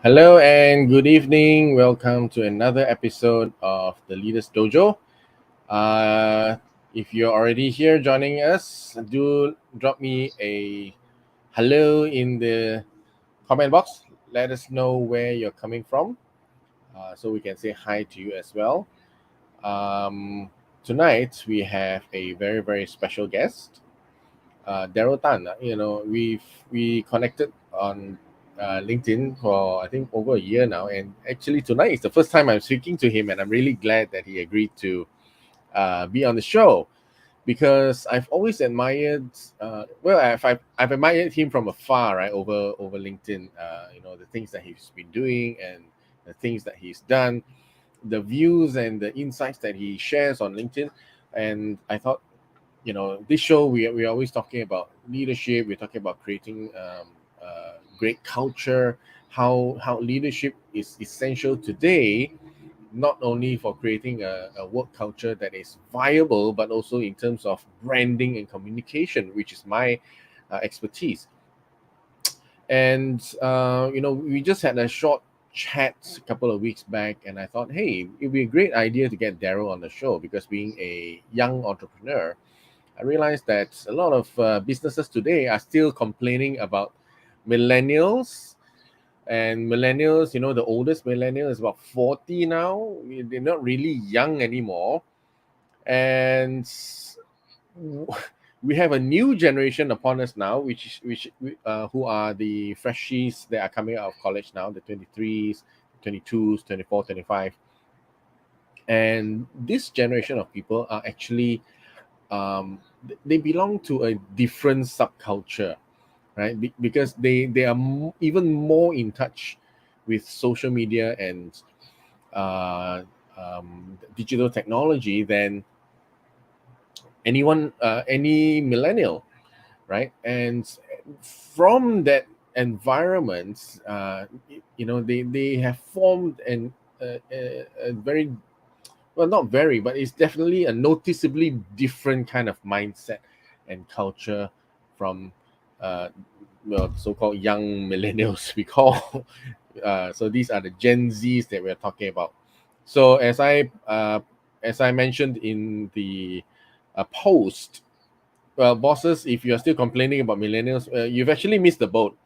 Hello and good evening. Welcome to another episode of the Leaders Dojo. Uh, if you're already here joining us, do drop me a hello in the comment box. Let us know where you're coming from so we can say hi to you as well. Um, Tonight, we have a very, very special guest. Daryll Tan. We connected on LinkedIn for I think over a year now, and actually tonight is the first time I'm speaking to him, and I'm really glad that he agreed to be on the show because I've always admired. I've admired him from afar, right, over LinkedIn. The things that he's been doing and the things that he's done, the views and the insights that he shares on LinkedIn, and I thought this show we're always talking about leadership. We're talking about creating great culture, how leadership is essential today, not only for creating a work culture that is viable, but also in terms of branding and communication, which is my expertise. And we just had a short chat a couple of weeks back, and I thought, hey, it'd be a great idea to get Daryll on the show because being a young entrepreneur, I realized that a lot of businesses today are still complaining about millennials. And millennials, the oldest millennial is about 40 now. They're not really young anymore. And we have a new generation upon us now, who are the freshies that are coming out of college now, the 23s, 22s, 24, 25. And this generation of people are actually they belong to a different subculture, right? Because they are even more in touch with social media and uh, digital technology than any millennial, right? And from that environment, they have formed a very, well, not very, but it's definitely a noticeably different kind of mindset and culture from so-called young millennials we call. So these are the Gen Zs that we're talking about. So as I mentioned in the post, well, bosses, if you're still complaining about millennials, you've actually missed the boat,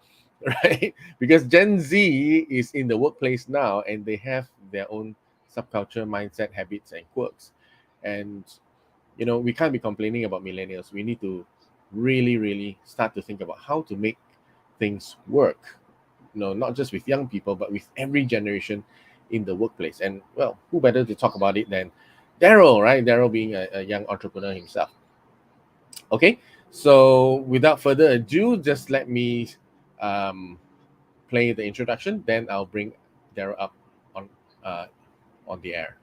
right? Because Gen Z is in the workplace now, and they have their own subculture, mindset, habits, and quirks. And we can't be complaining about millennials. We need to really, really start to think about how to make things work. Not just with young people, but with every generation in the workplace. And well, who better to talk about it than Daryll, right? Daryll being a young entrepreneur himself. Okay, so without further ado, just let me um, play the introduction. Then I'll bring Daryll up on uh, on the air.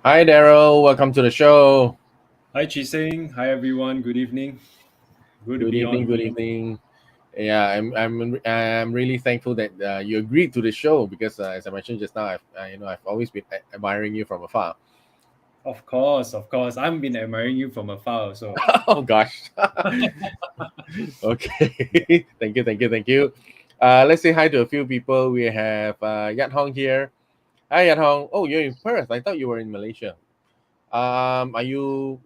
Hi, Daryll. Welcome to the show. Hi, Chee-Seng. Hi, everyone. Good evening. Good to Good be evening. on. Good evening. Yeah, I'm really thankful that you agreed to the show because as I mentioned just now, I've always been admiring you from afar. Of course, of course. I've been admiring you from afar. So, Oh gosh. Okay. Thank you. Let's say hi to a few people. We have Yat Hong here. Hi, Yat Hong. Oh, you're in Perth. I thought you were in Malaysia. Are you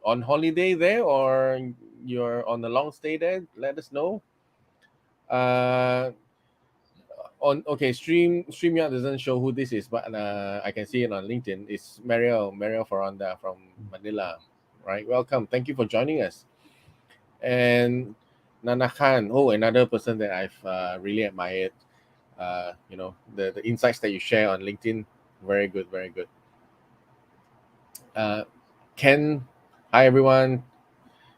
on holiday there or you're on a long stay there? Let us know. Uh, on okay, StreamYard doesn't show who this is, but I can see it on LinkedIn. It's Mariel Faranda from Manila. Right, welcome. Thank you for joining us. And Nana Khan, oh, another person that I've really admired. The insights that you share on LinkedIn, very good, very good. Uh, Ken, hi everyone.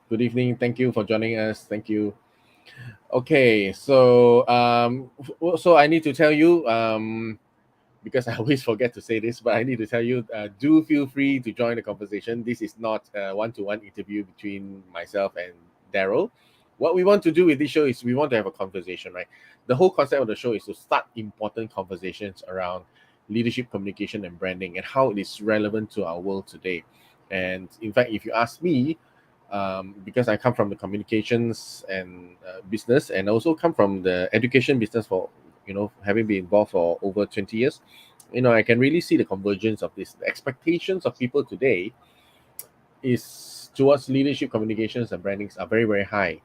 Good evening. Thank you for joining us. Thank you. Okay, so so I need to tell you because I always forget to say this, but I need to tell you, do feel free to join the conversation. This is not a one-to-one interview between myself and Daryl. What we want to do with this show is we want to have a conversation, right? The whole concept of the show is to start important conversations around leadership, communication, and branding, and how it is relevant to our world today. And in fact, if you ask me, because I come from the communications and business, and also come from the education business for having been involved for over 20 years, I can really see the convergence of this. The expectations of people today is towards leadership, communications, and brandings are very, very high.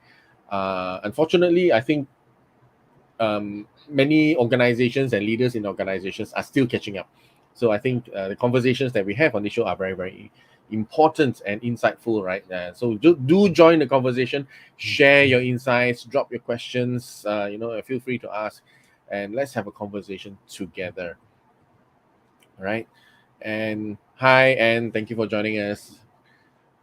Unfortunately, I think many organizations and leaders in organizations are still catching up. So I think the conversations that we have on this show are very, very important and insightful, right? So do join the conversation, share your insights, drop your questions. Feel free to ask, and let's have a conversation together. All right. And hi, and thank you for joining us.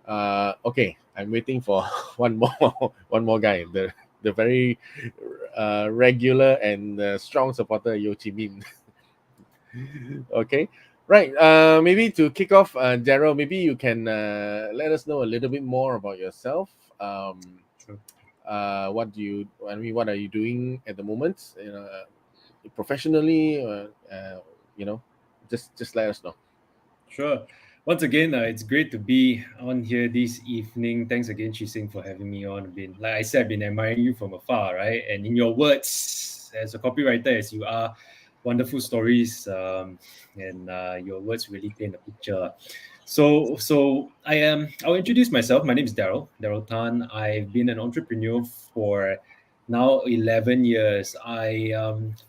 Okay, I'm waiting for one more one more guy. The very regular and strong supporter Yo Chi Min. Okay, right. Maybe to kick off, Daryl, maybe you can let us know a little bit more about yourself. Sure. What do you? I mean, what are you doing at the moment? Professionally. You know, just let us know. Sure. Once again, it's great to be on here this evening. Thanks again, Chee-Seng, for having me on. Like I said, I've been admiring you from afar, right? And in your words, as a copywriter as you are, wonderful stories, and your words really paint a picture. So I am. I'll introduce myself. My name is Daryll Tan. I've been an entrepreneur for now 11 years. I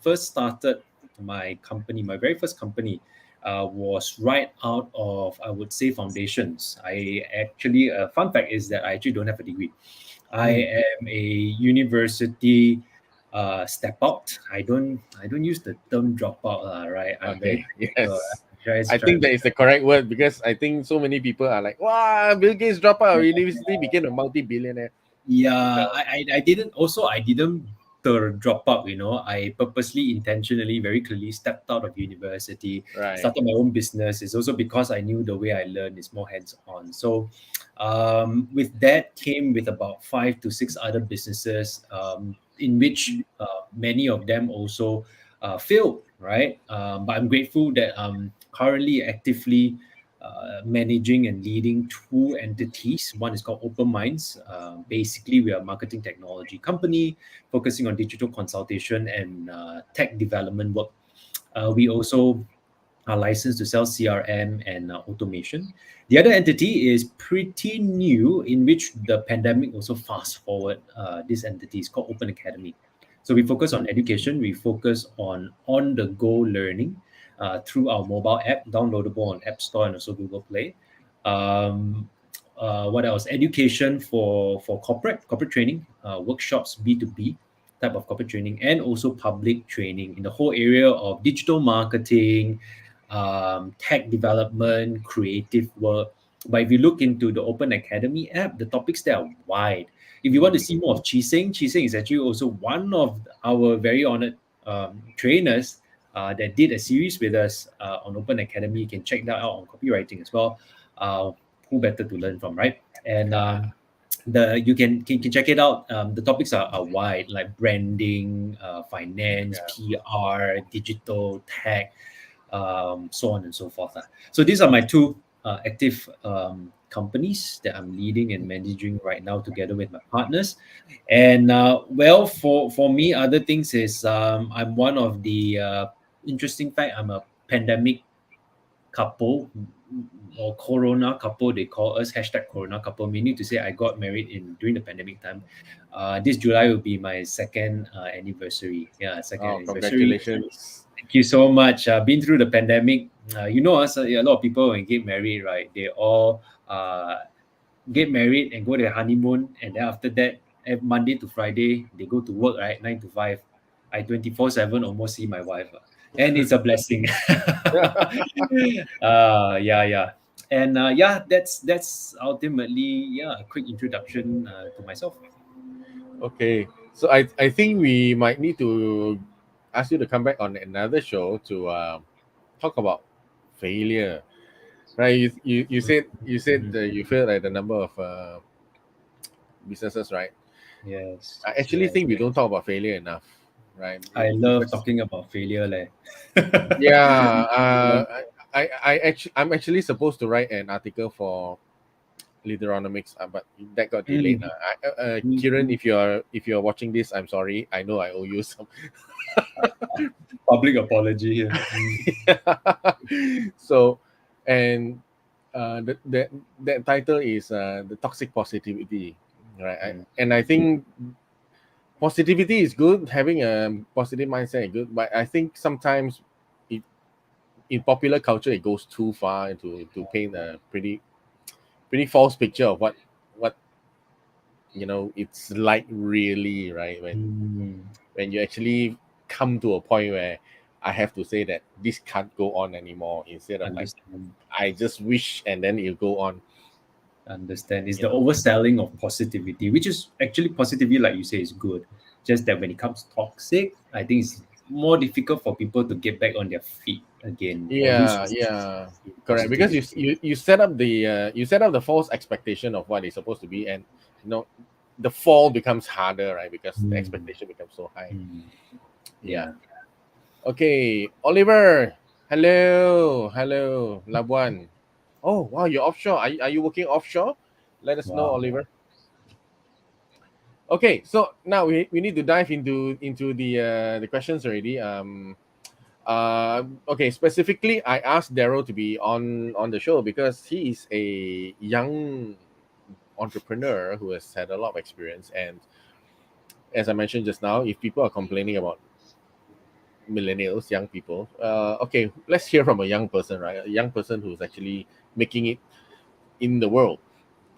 first started my company, my very first company was right out of, I would say, foundations. I actually, fun fact is that I actually don't have a degree. I Mm, am a university step out. I don't use the term dropout, right? I'm very okay. technical. Yes. Try I try to think be. that is the correct word because I think so many people are like, "Wow, Bill Gates dropped out of university, became a multi-billionaire." Yeah, No, I didn't also I didn't drop out, I purposely, intentionally, very clearly stepped out of university, right. started my own business. It's also because I knew the way I learn is more hands-on. So with that came with about 5 to 6 other businesses, in which many of them also failed, right? But I'm grateful that I'm currently actively managing and leading two entities. One is called Open Minds. Basically, we are a marketing technology company focusing on digital consultation and tech development work. We also are licensed to sell CRM and automation. The other entity is pretty new, in which the pandemic also fast forward. This entity is called Open Academy. So we focus on education. We focus on the go learning through our mobile app, downloadable on App Store and also Google Play. Um, what else? Education for corporate training, workshops, B2B type of corporate training, and also public training in the whole area of digital marketing, tech development, creative work. But if you look into the Open Academy app, the topics there are wide. If you want to see more of Chee-Seng, Chee-Seng is actually also one of our very honored trainers that did a series with us on Open Academy. You can check that out on copywriting as well. Who better to learn from, right? And the you can check it out. The topics are wide, like branding, finance, Yeah. PR, digital, tech, so on and so forth. So these are my two active companies that I'm leading and managing right now together with my partners. And well, for me, other things is I'm one of the interesting fact. I'm a pandemic couple, or Corona couple. They call us hashtag Corona couple, meaning to say I got married in during the pandemic time. This July will be my second anniversary. Yeah, second Oh, anniversary. congratulations. Thank you so much. Been through the pandemic. Us, a lot of people when get married, right? They all get married and go to their honeymoon, and then after that, Monday to Friday, they go to work, right? 9 to 5. I 24/7 almost see my wife, and it's a blessing. Yeah. And yeah, that's ultimately, yeah, a quick introduction to myself. Okay. So I think we might need to ask you to come back on another show to talk about failure. Right? You said that you failed at a number of businesses, right? Yes, I actually yes. think we don't talk about failure enough, right? I love Because talking about failure, leh. yeah, Yeah. I'm actually supposed to write an article for Literonomics, but that got delayed. Mm, Kiran, mm. if you're watching this, I'm sorry. I know I owe you some. Public apology here. Mm, So, and that title is the toxic positivity, right? mm, And I think positivity is good. Having a positive mindset is good, but I think sometimes it, in popular culture it goes too far to paint a pretty false picture of what it's like really, right? mm. When you actually come to a point where I have to say that this can't go on anymore, instead of like Understand. I just wish and then you go on, Understand. It's you the know. overselling of positivity, which is actually positivity, like you say, is good. Just that when it comes toxic, I think it's more difficult for people to get back on their feet again or lose Yeah, faith yeah, in correct. Because you positivity. you you set up the false expectation of what it's supposed to be, and you know the fall becomes harder, right? Because the Mm, expectation becomes so high. mm, Yeah. yeah. Okay, Oliver. Hello, hello, Labuan. Oh wow, you're offshore. Are you working offshore? Let us know, Wow. Oliver. Okay, so now we need to dive into the questions already. Okay, specifically, I asked Daryll to be on the show because he is a young entrepreneur who has had a lot of experience. And as I mentioned just now, if people are complaining about millennials, young people, okay, let's hear from a young person, right? A young person who's actually making it in the world.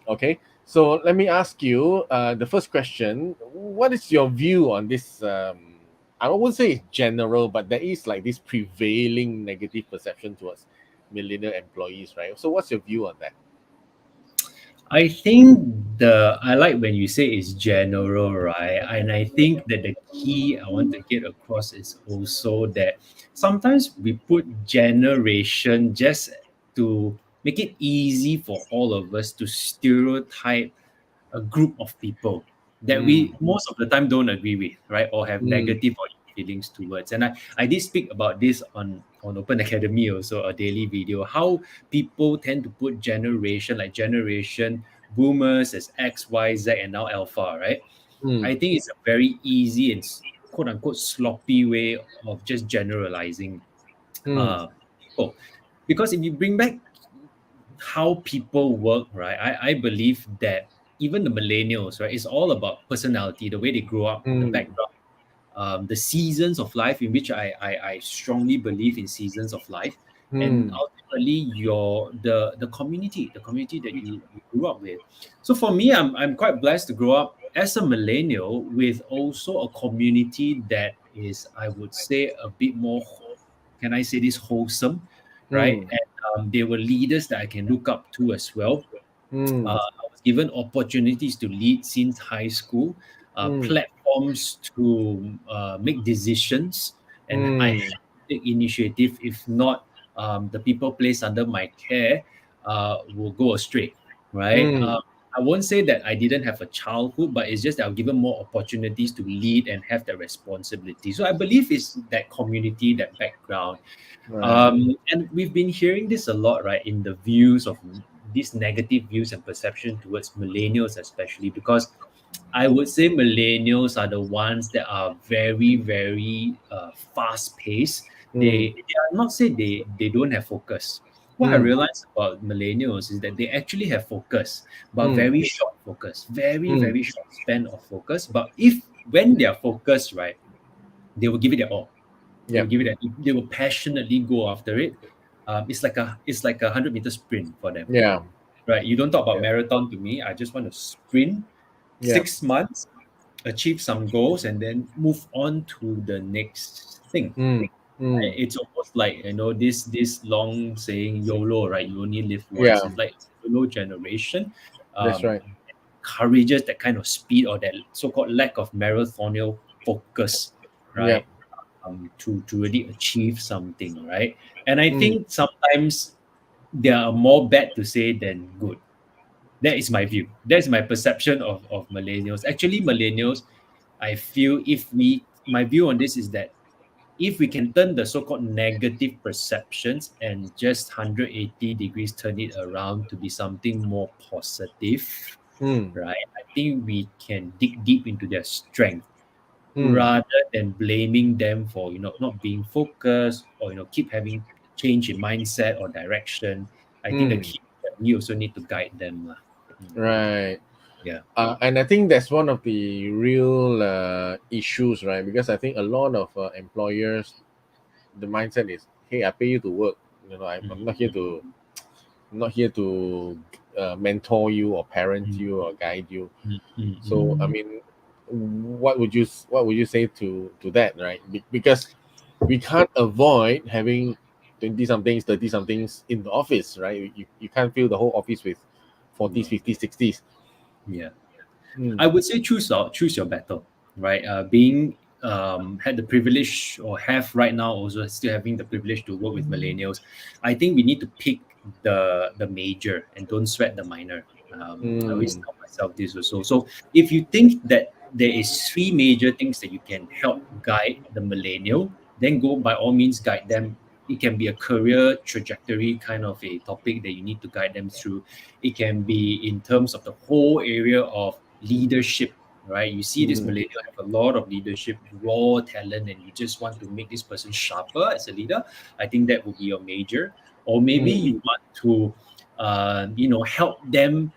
Okay, so let me ask you the first question. What is your view on this? I won't say it's general, but there is like this prevailing negative perception towards millennial employees, right? So, what's your view on that? I think I like when you say it's general, right? And I think that the key I want to get across is also that sometimes we put generation just to make it easy for all of us to stereotype a group of people that Mm, we most of the time don't agree with, right? Or have mm, negative or feelings towards. And I did speak about this on Open Academy also, a daily video, how people tend to put generation like generation boomers as X, Y, Z, and now alpha, right? mm, I think it's a very easy and quote unquote sloppy way of just generalizing mm, people. Because if you bring back how people work, right? I believe that even the millennials, right, it's all about personality, the way they grow up, the mm, background, the seasons of life in which I strongly believe in seasons of life, and mm, ultimately the community that you grew up with. So for me, I'm quite blessed to grow up as a millennial with also a community that is, I would say, a bit more, can I say this, wholesome, right? mm, And they were leaders that I can look up to as well. mm, I was given opportunities to lead since high school, mm, platforms to make decisions, and I mm, had to take initiative. If not, the people placed under my care will go astray, right? mm, I won't say that I didn't have a childhood, but it's just that I was given more opportunities to lead and have that responsibility. So I believe it's that community, that background, right. and we've been hearing this a lot, right, in the views of these negative views and perception towards millennials, especially because I would say millennials are the ones that are very, very fast paced. Mm, They are not say they don't have focus. What I mm, realized about millennials is that they actually have focus, but mm, very short focus, very, mm, very short span of focus. But if when they are focused, right, they will give it their all. They yeah, will give it. They will passionately go after it. It's like a 100-meter sprint for them, yeah, right? You don't talk about yeah, marathon to me. I just want to sprint yeah. 6 months, achieve some goals, and then move on to the next thing. Mm, mm, It's almost like this long saying YOLO, right? You only live once. yeah, It's like YOLO generation. that's Um, right. encourages that kind of speed or that so-called lack of marathonial focus, Yeah. right? To really achieve something, right? And I Mm, think sometimes there are more bad to say than good. That is my view. That's my perception of millennials. Actually, millennials, I feel if we, my view on this is that if we can turn the so-called negative perceptions and just 180 degrees turn it around to be something more positive, mm, right? I think we can dig deep into their strength mm, rather than blaming them for not being focused or keep having change in mindset or direction. I think the mm. key is that we also need to guide them lah. Mm, Right. yeah. And I think that's one of the real issues, right? Because I think a lot of employers, the mindset is, hey, I pay you to work. I'm not here Mm, to I'm not here to mentor you or parent mm, you or guide you. mm, mm, mm, So I mean, what would you say to that, right? Because we can't avoid having 20 somethings, 30 somethings in the office, right? You can't fill the whole office with 40s, no. 50s, 60s. Yeah. Mm, I would say choose your battle, right? Being had the privilege or have right now also still having the privilege to work with millennials, I think we need to pick the major and don't sweat the minor. I always mm, tell myself this also. So if you think that there is three major things that you can help guide the millennial, then go by all means guide them. It can be a career trajectory kind of a topic that you need to guide them through. It can be in terms of the whole area of leadership, right? You see this mm, millennial have a lot of leadership, raw talent, and you just want to make this person sharper as a leader. I think that would be your major. Or maybe mm, you want to, help them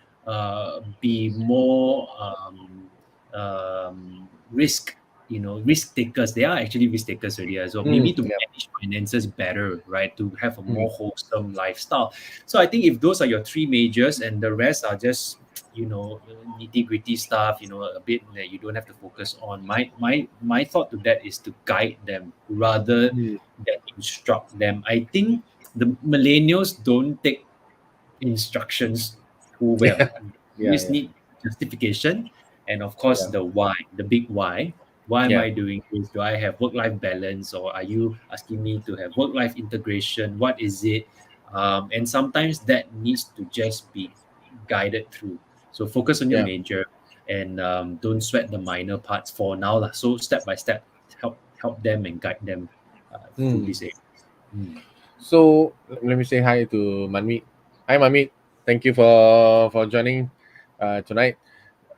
be more risk. Risk takers. They are actually risk takers already as well. Maybe to yeah, manage finances better, right? To have a mm, more wholesome lifestyle. So I think if those are your three majors and the rest are just nitty gritty stuff, a bit that you don't have to focus on. My thought to that is to guide them rather mm, than instruct them. I think the millennials don't take instructions too yeah, well. You yeah, just yeah, need justification and of course yeah, the why, the big why. Why am yeah, I doing this? Do I have work-life balance or are you asking me to have work-life integration? What is it? And sometimes that needs to just be guided through. So focus on your yeah. major and don't sweat the minor parts for now. Lah. So step by step, help them and guide them through Mm. this area. Mm. So let me say hi to Manmeet. Hi, Manmeet. Thank you for joining tonight.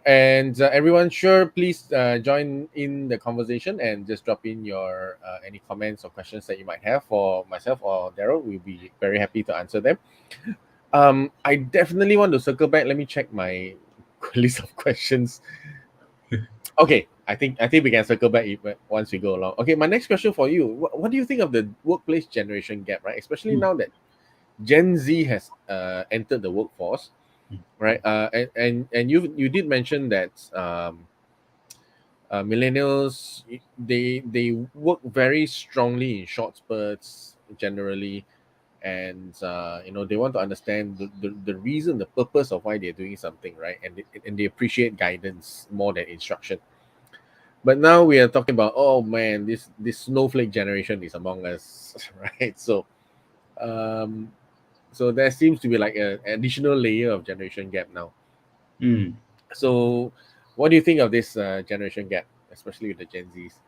And everyone, sure, please join in the conversation and just drop in your any comments or questions that you might have for myself or Daryl. We'll be very happy to answer them. I definitely want to circle back. Let me check my list of questions. Okay, I think we can circle back once we go along. Okay, my next question for you: what do you think of the workplace generation gap? Right, especially Mm. now that Gen Z has entered the workforce, Mm. right? And you did mention that millennials, they work very strongly in short spurts generally, and they want to understand the reason, the purpose of why they're doing something, right? And they appreciate guidance more than instruction. But now we are talking about, oh man, this snowflake generation is among us, right? Um so there seems to be like an additional layer of generation gap now. Mm. So what do you think of this generation gap, especially with the Gen Z's?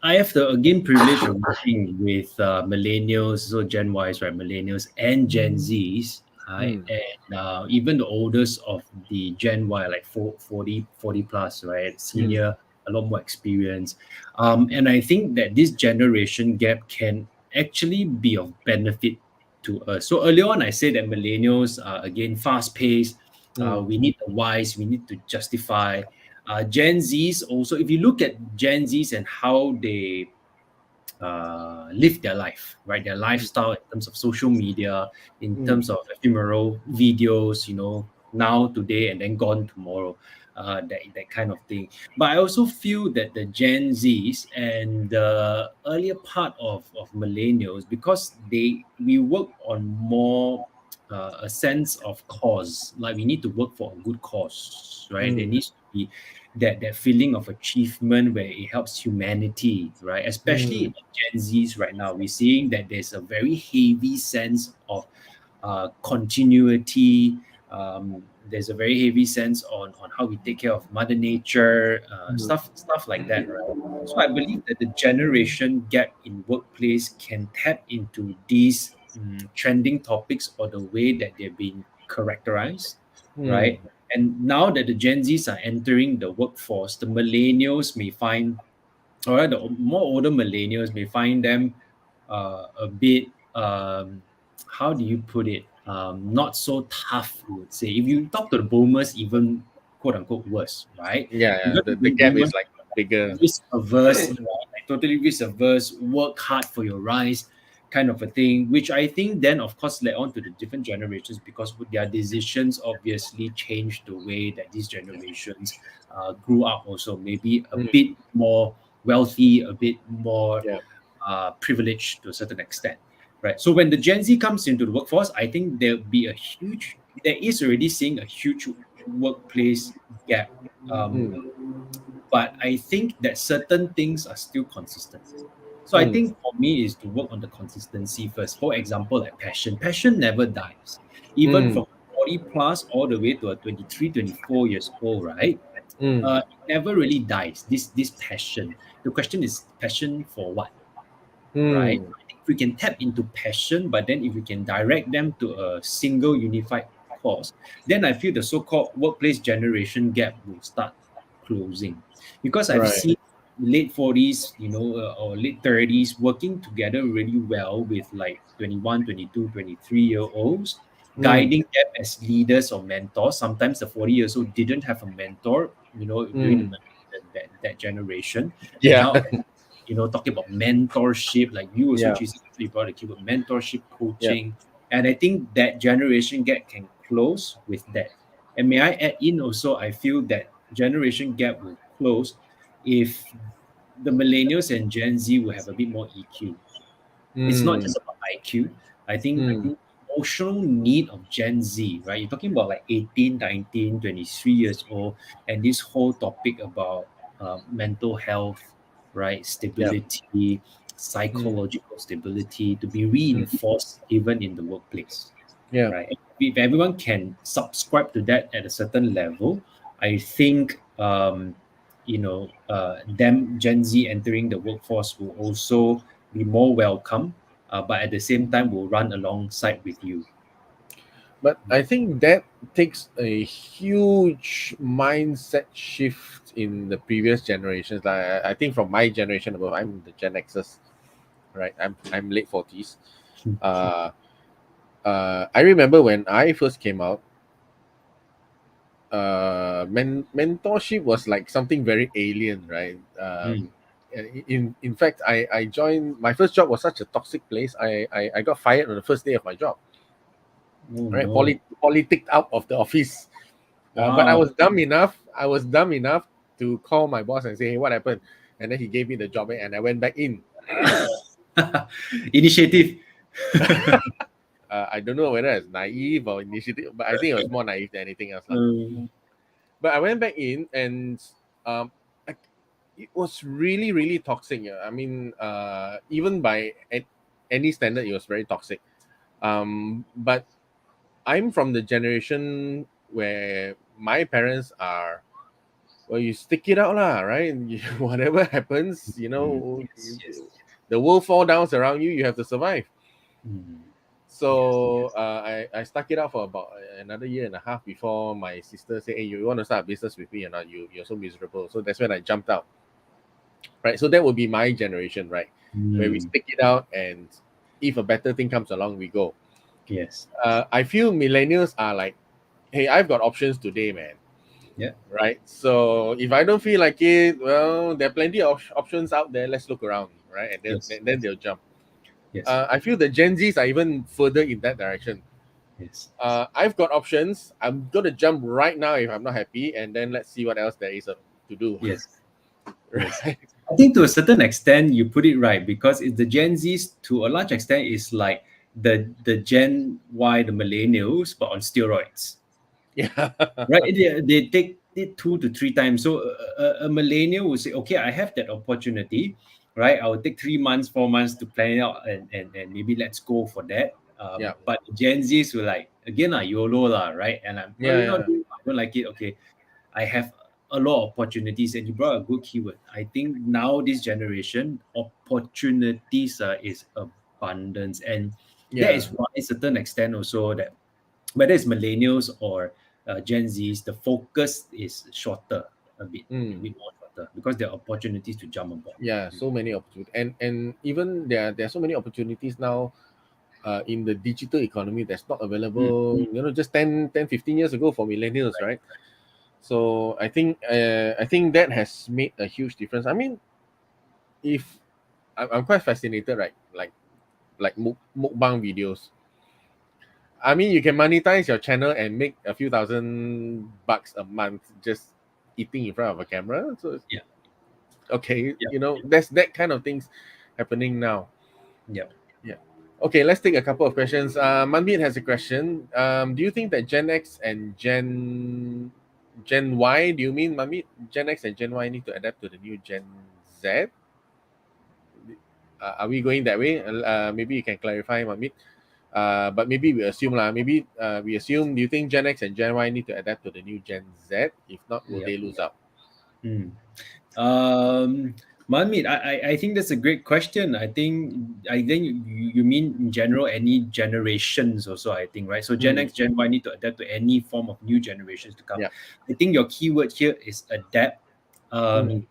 I have the again privilege of working with millennials, so Gen Ys, right? Millennials and Gen Zs, right? Mm, And even the oldest of the Gen Y, like 40 plus, right? mm, Senior, a lot more experience. And I think that this generation gap can actually be of benefit to us. So earlier on, I said that millennials are again fast paced. mm, We need the whys, we need to justify. Gen Zs also, if you look at Gen Zs and how they live their life, right? Their mm, lifestyle in terms of social media, in mm, terms of ephemeral videos, now, today, and then gone tomorrow, that kind of thing. But I also feel that the Gen Zs and the earlier part of millennials, because we work on more a sense of cause. Like we need to work for a good cause, right? There Mm, needs to be that feeling of achievement where it helps humanity, right? Especially mm, in Gen Zs right now, we're seeing that there's a very heavy sense of continuity. There's a very heavy sense on how we take care of Mother Nature, mm, stuff like that, right? So I believe that the generation gap in workplace can tap into these trending topics or the way that they're being characterized, mm. right? And now that the Gen Zs are entering the workforce, the millennials may find, all right, the more older millennials may find them a bit, how do you put it? Not so tough, we would say. If you talk to the boomers, even quote unquote worse, right? Yeah, yeah. Because The the gap is boomers like bigger. risk averse, right? Like totally risk averse, work hard for your rise, kind of a thing, which I think then, of course, led on to the different generations because their decisions obviously changed the way that these generations grew up, also, maybe a Mm, bit more wealthy, a bit more yeah. privileged to a certain extent, right? So when the Gen Z comes into the workforce, I think there is already seeing a huge workplace gap. Um, Mm, but I think that certain things are still consistent. So I mm, think for me is to work on the consistency first. For example, like passion. Passion never dies. Even mm, from 40 plus all the way to a 23, 24 years old, right? mm, It never really dies. This passion. The question is passion for what? Right? mm. I think if we can tap into passion, but then if we can direct them to a single unified cause, then I feel the so-called workplace generation gap will start closing. Because I've Right. seen late 40s, or late 30s working together really well with like 21, 22, 23 year olds, Mm, guiding them as leaders or mentors. Sometimes the 40 years old didn't have a mentor, during mm. that generation. And Yeah. now talking about mentorship, like you also Yeah. choosing actually brought a keyword mentorship Yeah. coaching. And I think that generation gap can close with that. And may I add in also, I feel that generation gap will close if the millennials and Gen Z will have a bit more EQ. It's not Mm, just about IQ. I think mm. emotional need of Gen Z, right? You're talking about like 18, 19, 23 years old, and this whole topic about mental health, right? Yeah. Stability, Mm, psychological stability to be mm. reinforced even in the workplace, Yeah. right? If everyone can subscribe to that at a certain level, I think them Gen Z entering the workforce will also be more welcome, but at the same time will run alongside with you. But I think that takes a huge mindset shift in the previous generations. Like I think from my generation above, I'm the Gen Xers, right? I'm late 40s. Uh, I remember when I first came out, mentorship was like something very alien, right? Mm. In fact, I joined, my first job was such a toxic place. I got fired on the first day of my job, Oh right? no! Politicked out of the office. But I Wow. was dumb enough. I was dumb enough to call my boss and say, "Hey, what happened?" And then he gave me the job, and I went back in. Initiative. I don't know whether it's naive or initiative, but I think it was more naive than anything else, lah. Um, But I went back in, and um, I, it was really, really toxic. Yeah. I mean, even by any standard, it was very toxic. But I'm from the generation where my parents are, well, you stick it out, lah, right? Whatever happens, yes, yes. the world fall down around you, you have to survive. Mm. Yes. So I stuck it out for about another year and a half before my sister said, "Hey, you want to start a business with me or not? You're so miserable." So that's when I jumped out, right? So that would be my generation, right? Where we Mm. stick it out, and if a better thing comes along, we go. Yes. I feel millennials are like, "Hey, I've got options today, man." Yeah. Right? So if I don't feel like it, well, there are plenty of options out there. Let's look around, right? And Yes. then they'll jump. Yes. I feel the Gen Zs are even further in that direction. Yes. I've got options. I'm gonna jump right now if I'm not happy, and then let's see what else there is to do. Yes. Yes. Right? I think to a certain extent you put it right because it's the Gen Zs to a large extent is like the Gen Y, the millennials, but on steroids, Yeah. right? They take it 2 to 3 times. So a millennial will say, okay, I have that opportunity, right? I will take 3 months, 4 months to plan it out, and maybe let's go for that. Yeah. But Gen Zs will like again YOLO lah, right? And I'm Yeah. probably not Yeah. doing, I don't like it. Okay, I have a lot of opportunities, and you brought a good keyword. I think now this generation opportunities is abundance, and that Yeah. is why, a certain extent, also that whether it's millennials or Gen Zs, the focus is shorter, a Mm. bit more shorter, because there are opportunities to jump aboard. Yeah. So many opportunities, and even there are so many opportunities now in the digital economy that's not Mm, available, just 10, 15 years ago for millennials, right? So I think that has made a huge difference. I mean, if I'm quite fascinated, right? Like mukbang videos. I mean, you can monetize your channel and make a few $1,000 a month just eating in front of a camera. So yeah, okay, yeah, there's that kind of things happening now. yeah, Yeah. Okay, let's take a couple of questions. Manmeet has a question. Do you think that Gen X and Gen Y, do you mean Manmeet, Gen X and Gen Y need to adapt to the new Gen Z? Are we going that way? Maybe you can clarify, Manmeet. But maybe we assume lah. Maybe we assume. Do you think Gen X and Gen Y need to adapt to the new Gen Z? If not, will yeah. they lose out? Mm. Manmeet, I think that's a great question. I think you mean in general any generations also, I think, right? So Gen Mm, X, Gen Y need to adapt to any form of new generations to come. yeah. I think your keyword here is adapt. Mm,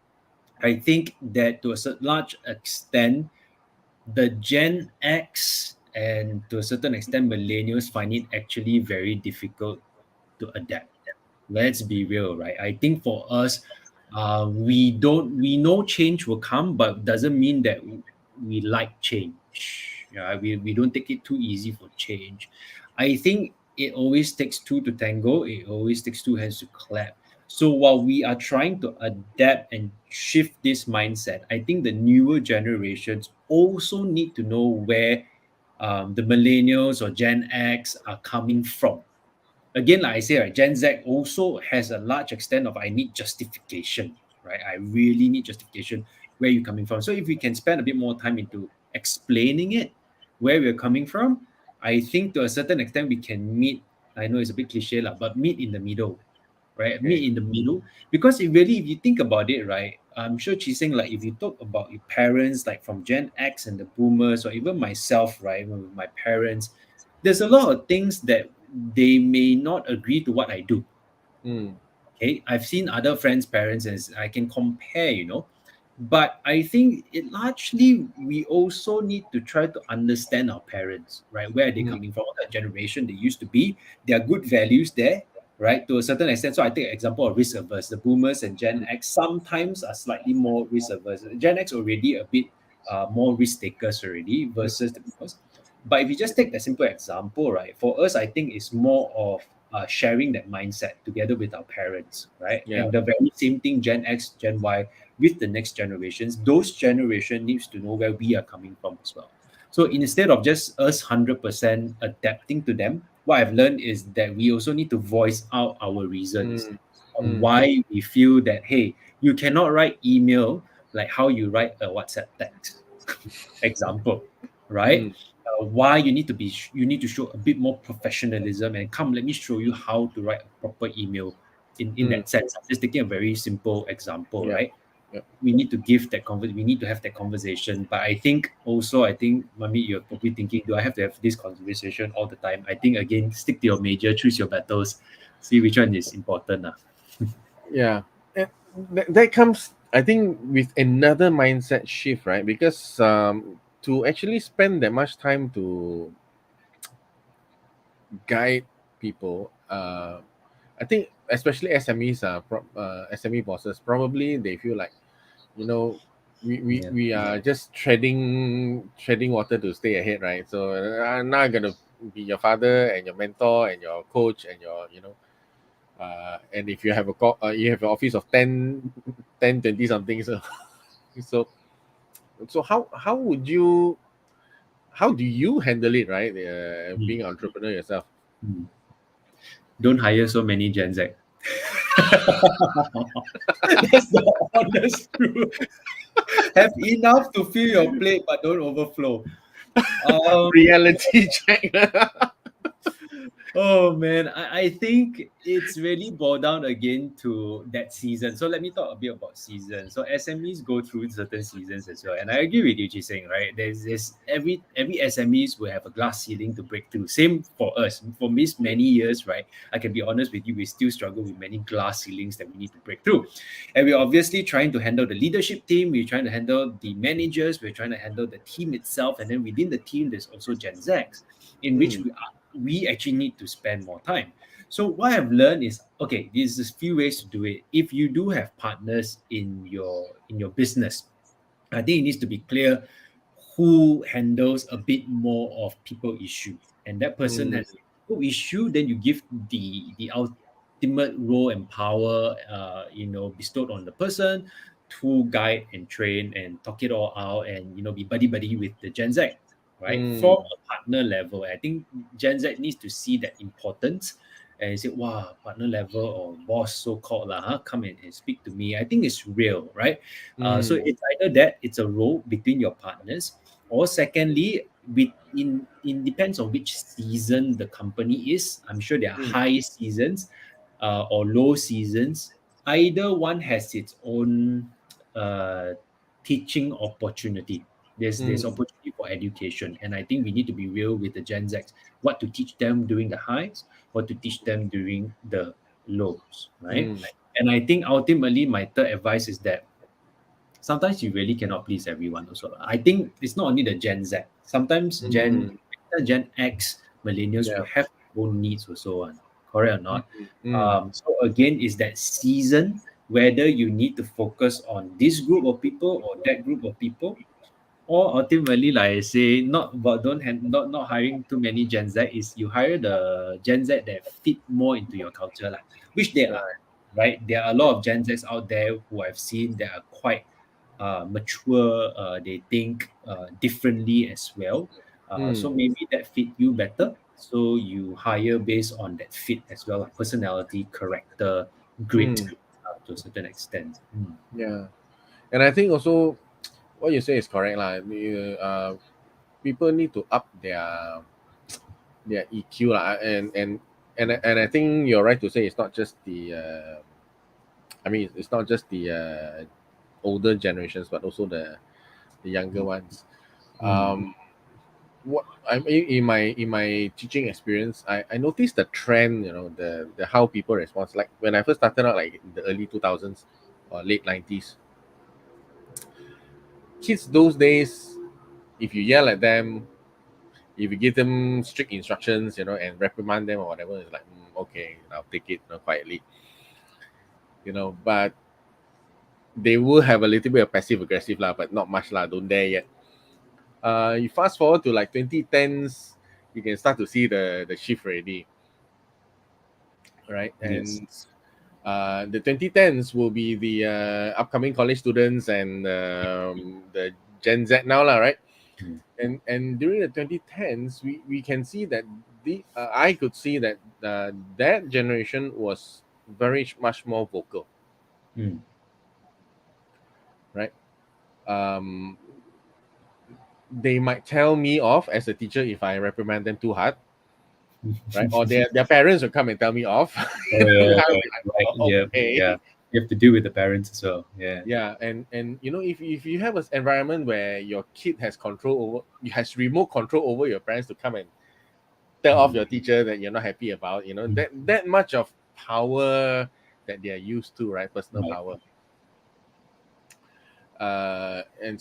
I think that to a large extent, the Gen X and to a certain extent millennials find it actually very difficult to adapt. Let's be real, right? I think for us, we know change will come, but doesn't mean that we like change. Yeah, we don't take it too easy for change. I think it always takes two to tango. It always takes two hands to clap. So while we are trying to adapt and shift this mindset, I think the newer generations also need to know where the millennials or Gen X are coming from. Again, like I say, right, Gen Z also has a large extent of I need justification, right? I really need justification where you're coming from. So if we can spend a bit more time into explaining it, where we're coming from, I think to a certain extent we can meet. I know it's a bit cliche, lah, but meet in the middle, right? Meet okay. in the middle. Because it really, if you think about it, right, I'm sure Chee-Seng, like if you talk about your parents, like from Gen X and the boomers, or even myself, right, with my parents, there's a lot of things that they may not agree to what I do. Mm, Okay, I've seen other friends' parents, and I can compare, But I think it largely we also need to try to understand our parents, right? Where are they mm, coming from? What kind of generation they used to be? There are good values there, right? To a certain extent. So I take an example of risk averse. The boomers and Gen mm, X sometimes are slightly more risk averse. Gen X already a bit more risk takers already mm. versus the boomers. But if you just take that simple example, right? For us, I think it's more of sharing that mindset together with our parents, right? Yeah. And the very same thing, Gen X, Gen Y, with the next generations, those generation needs to know where we are coming from as well. So instead of just us 100% adapting to them, what I've learned is that we also need to voice out our reasons Mm, on mm, why we feel that, hey, you cannot write email like how you write a WhatsApp text. Example, right? mm, Why you need to show a bit more professionalism, and come, let me show you how to write a proper email in mm. that sense. I'm just taking a very simple example, Yeah. right? Yeah. We need to we need to have that conversation. But I think Mami, you're probably thinking, do I have to have this conversation all the time? I think again, stick to your major, choose your battles, see which one is important. Yeah. And that comes, I think, with another mindset shift, right? Because to actually spend that much time to guide people, I think especially SMEs, SME bosses, probably they feel like, you know, Yeah. we are just treading water to stay ahead, right? So I'm not gonna be your father and your mentor and your coach and your, and if you have you have an office of 10, 20 something, so so how would you how do you handle it, right? Mm, Being an entrepreneur yourself. mm. Don't hire so many Gen Z. That's the honest truth. Have enough to fill your plate, but don't overflow. Um, Reality check. Oh man, I think it's really boiled down again to that season. So let me talk a bit about seasons. So SMEs go through certain seasons as well. And I agree with you, Chee-Seng, right? There's every SMEs will have a glass ceiling to break through. Same for us. For me, many years, right? I can be honest with you, we still struggle with many glass ceilings that we need to break through. And we're obviously trying to handle the leadership team, we're trying to handle the managers, we're trying to handle the team itself. And then within the team, there's also Gen Zs, in which Mm, we actually need to spend more time. So what I've learned is, okay, there's a few ways to do it. If you do have partners in your business, I think it needs to be clear who handles a bit more of people issue, and that person mm, has people issue. Then you give the ultimate role and power, bestowed on the person to guide and train and talk it all out, and be buddy buddy with the Gen Z, right? From mm, a partner level, I think Gen Z needs to see that importance and say, wow, partner level or boss so called lah, huh? Come and speak to me. I think it's real, right? So mm, it's either that it's a role between your partners, or secondly, in depends on which season the company is. I'm sure there are mm, high seasons or low seasons. Either one has its own uh, teaching opportunity. There's mm, opportunity for education, and I think we need to be real with the Gen Z. What to teach them during the highs, what to teach them during the lows, right? mm. And I think ultimately, my third advice is that sometimes you really cannot please everyone also. I think it's not only the Gen Z. Sometimes Mm, Gen X, millennials will yeah. have their own needs also. Correct or not? Mm, mm, So again, is that season whether you need to focus on this group of people or that group of people, or ultimately, like I say, not but don't hand, not hiring too many Gen Z, is you hire the Gen Z that fit more into your culture, lah, which there are, right. right? There are a lot of Gen Zs out there who I've seen that are quite mature. They think differently as well. So Mm, maybe that fit you better. So you hire based on that fit as well, like personality, character, grit, mm, to a certain extent. Mm. yeah. And I think also what you say is correct, lah. People need to up their EQ, lah. And I think you're right to say it's not just the. I mean, it's not just the older generations, but also the younger ones. Mm. Um, what I mean in my teaching experience, I noticed the trend. The how people respond. Like when I first started out, like in the early 2000s or late 90s, kids those days, if you yell at them, if you give them strict instructions, and reprimand them or whatever, it's like, okay, I'll take it, quietly, But they will have a little bit of passive aggressive lah, but not much lah. Don't dare yet. You fast forward to like 2010s, you can start to see the shift already, right? Yes. And the 2010s will be the upcoming college students and the Gen Z now lah, right? Mm. And during the 2010s, we can see that I could see that that generation was very much more vocal, Mm. right? Um, they might tell me off as a teacher if I reprimand them too hard, right? Or their parents will come and tell me off. Oh yeah, I'll be like, right. oh, Yeah, yeah. okay. You have to deal with the parents as well. Yeah. Yeah, and if you have an environment where your kid has remote control over your parents to come and tell off Mm. your teacher that you're not happy about, Mm. that much of power that they are used to, right? Personal Right. power. And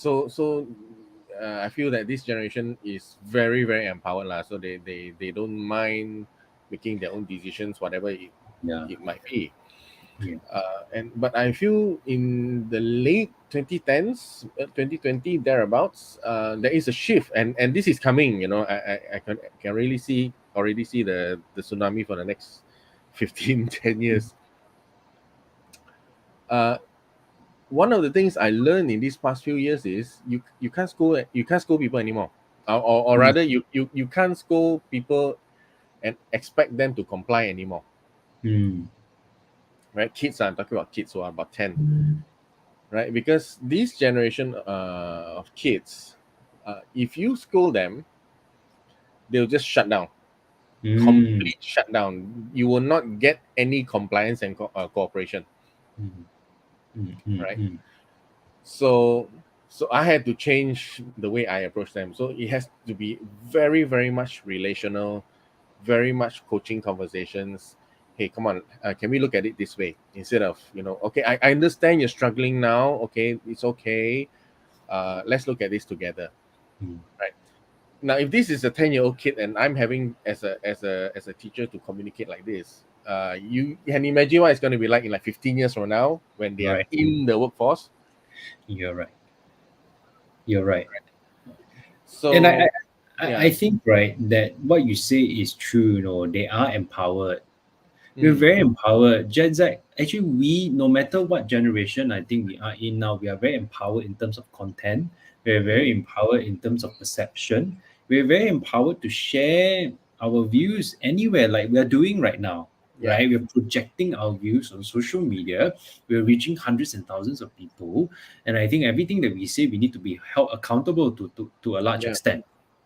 I feel that this generation is very very empowered lah. So they don't mind making their own decisions, whatever Yeah. it might be. Yeah. But I feel in the late 2010s, 2020 thereabouts, there is a shift, and this is coming. I can really already see the tsunami for the next 15 10 years. Uh, One of the things I learned in these past few years is you can't scold people anymore. or Mm, rather, you can't scold people and expect them to comply anymore, mm, right? Kids, I'm talking about kids who are about 10, right? Because this generation of kids, if you scold them, they'll just shut down, mm, complete shutdown. You will not get any compliance and cooperation, mm, mm, mm, right? mm, So so I had to change the way I approach them. So it has to be very, very much relational, very much coaching conversations. Hey, come on, can we look at it this way instead of, okay, I understand you're struggling now. Okay, it's okay. Let's look at this together, mm. right? Now, if this is a 10-year-old kid and I'm having as a teacher to communicate like this, you can imagine what it's going to be like in like 15 years from now when they are Right. in the workforce. You're right. You're right. And So I yeah. think, right, that what you say is true. They are empowered. We're Mm, very empowered. Gen Z, actually, no matter what generation I think we are in now, we are very empowered in terms of content. We're very mm, empowered in terms of perception. We're very empowered to share our views anywhere, like we are doing right now, yeah, right? We're projecting our views on social media. We're reaching hundreds and thousands of people. And I think everything that we say, we need to be held accountable to a large yeah, extent,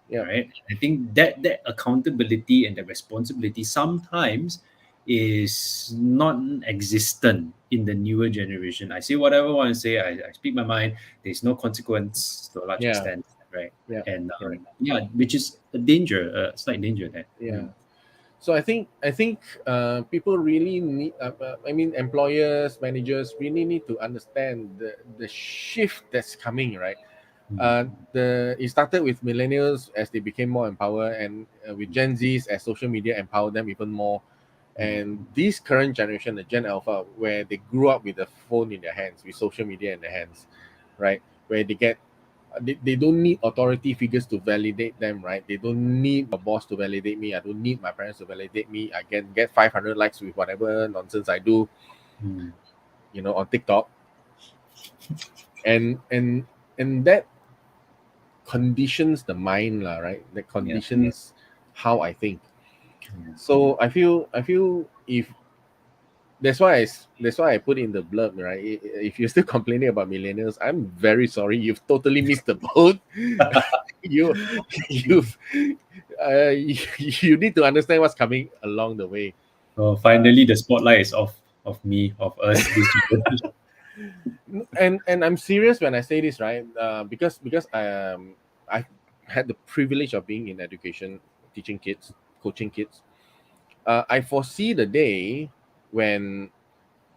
yeah, right? I think that accountability and the responsibility sometimes is non-existent in the newer generation. I say whatever I want to say. I speak my mind. There's no consequence to a large yeah, extent, right? yeah, And correct. yeah, which is a danger, a slight danger there. Yeah. So I think people really need. I mean, employers, managers really need to understand the shift that's coming. Right. Mm, It started with millennials as they became more empowered, and with Gen Zs as social media empowered them even more. mm, And this current generation, the Gen Alpha, where they grew up with the phone in their hands, with social media in their hands, right? Where they don't need authority figures to validate them, right? They don't need a boss to validate me. I don't need my parents to validate me. I can get 500 likes with whatever nonsense I do, mm. on TikTok, and that conditions the mind, lah, right? That Yeah. conditions how I think. Yeah. So I feel if that's why I put in the blurb, right? If you're still complaining about millennials, I'm very sorry. You've totally missed the boat. you you've you need to understand what's coming along the way. Oh, Uh, finally, the spotlight is off of me, of us, this generation. and I'm serious when I say this, right? Because I had the privilege of being in education, teaching kids, coaching kids. I foresee the day when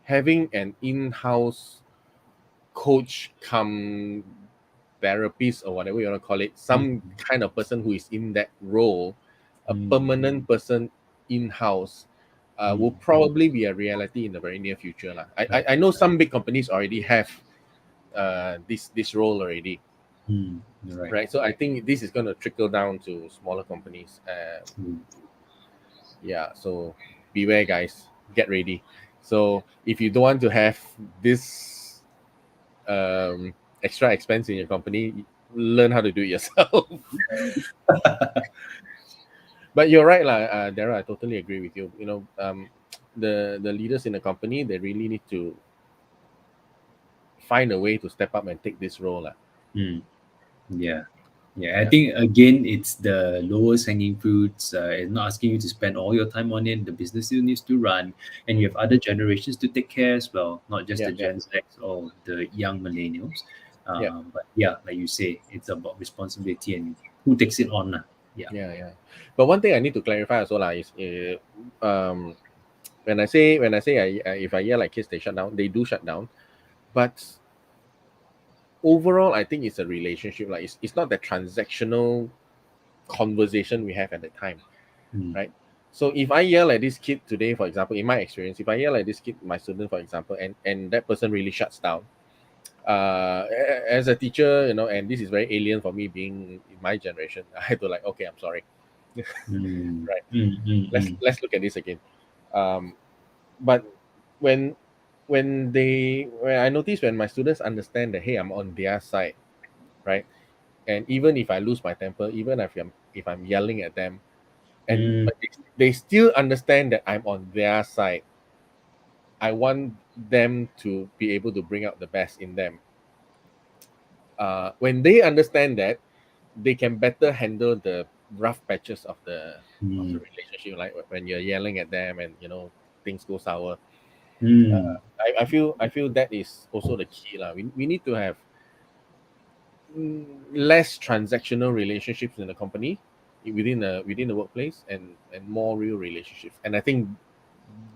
having an in-house coach come therapist or whatever you want to call it, Mm, some kind of person who is in that role, a mm, permanent person in-house, will mm. probably be a reality in the very near future, lah. I, Right. I know some big companies already have this role already, Right. right? So I think this is going to trickle down to smaller companies. Mm. Yeah, so beware, guys. Get ready. So if you don't want to have this extra expense in your company, learn how to do it yourself. But you're right, lah, Daryl. I totally agree with you. The leaders in the company, they really need to find a way to step up and take this role, lah. Mm. Yeah. Yeah, I Yeah, think again, it's the lowest hanging fruits. It's not asking you to spend all your time on it. The business still needs to run, and you mm, have other generations to take care as well, not just yeah, the yeah, Gen Z or the young millennials. yeah, But yeah, like you say, it's about responsibility and who takes it on. Yeah. yeah, yeah. But one thing I need to clarify also, lah, is when I say if I yell like kids, they shut down. They do shut down, but overall, I think it's a relationship. Like it's not the transactional conversation we have at the time, Mm, right? So if I yell at this kid today, for example, in my experience, if I yell at this kid, my student, for example, and that person really shuts down, as a teacher, and this is very alien for me being in my generation, I had to like, okay, I'm sorry, mm, right? mm, mm, Let's mm, let's look at this again. Um, but when when I notice when my students understand that, hey, I'm on their side, right? And even if I lose my temper, even if I'm yelling at them, and Mm, but they still understand that I'm on their side. I want them to be able to bring out the best in them. When they understand that, they can better handle the rough patches of the mm, relationship, like when you're yelling at them and things go sour. mm, I feel that is also the key lah. We need to have less transactional relationships in the company, within the workplace, and more real relationships. And I think